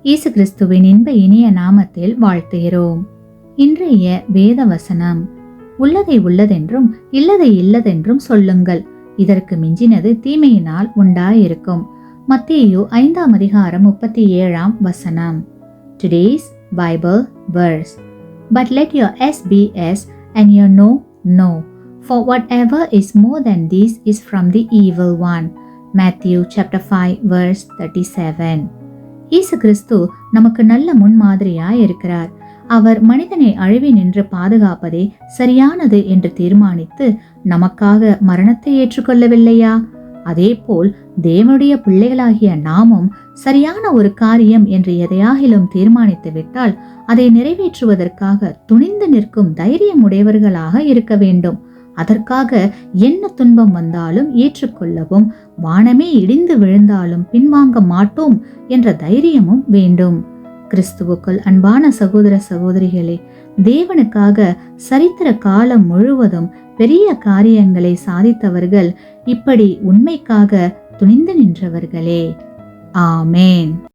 இயேசு கிறிஸ்துவின் இன்ப இனிய நாமத்தில் வாழ்த்துகிறோம். இன்றைய வேத வசனம், உள்ளதை உள்ளதென்றும் இல்லதை இல்லதென்றும் சொல்லுங்கள், இதற்கு மிஞ்சினது தீமையினால் உண்டாயிருக்கும். மத்தேயு 5:37 Today's Bible verse. But let your yes be yes and your no, no. For whatever is more than this is from the evil one. Matthew chapter 5 verse 37. இயேசு கிறிஸ்து நமக்கு நல்ல முன்மாதிரியாய் இருக்கிறார். அவர் மனிதனை அழிவி நின்று பாதுகாப்பதே சரியானது என்று தீர்மானித்து நமக்காக மரணத்தை ஏற்றுக்கொள்ளவில்லையா? அதேபோல் தேவனுடைய பிள்ளைகளாகிய நாமும் சரியான ஒரு காரியம் என்று எதையாகிலும் தீர்மானித்து விட்டால் அதை நிறைவேற்றுவதற்காக துணிந்து நிற்கும் தைரியம் உடையவர்களாக இருக்க வேண்டும். அதற்காக என்ன துன்பம் வந்தாலும் ஏற்றுக்கொள்ளவும், வானமே இடிந்து விழுந்தாலும் பின்வாங்க மாட்டோம் என்ற தைரியமும் வேண்டும். கிறிஸ்துவுக்குள் அன்பான சகோதர சகோதரிகளே, தேவனுக்காக சரித்திர காலம் முழுவதும் பெரிய காரியங்களை சாதித்தவர்கள் இப்படி உண்மைக்காக துணிந்து நின்றவர்களே. ஆமேன்.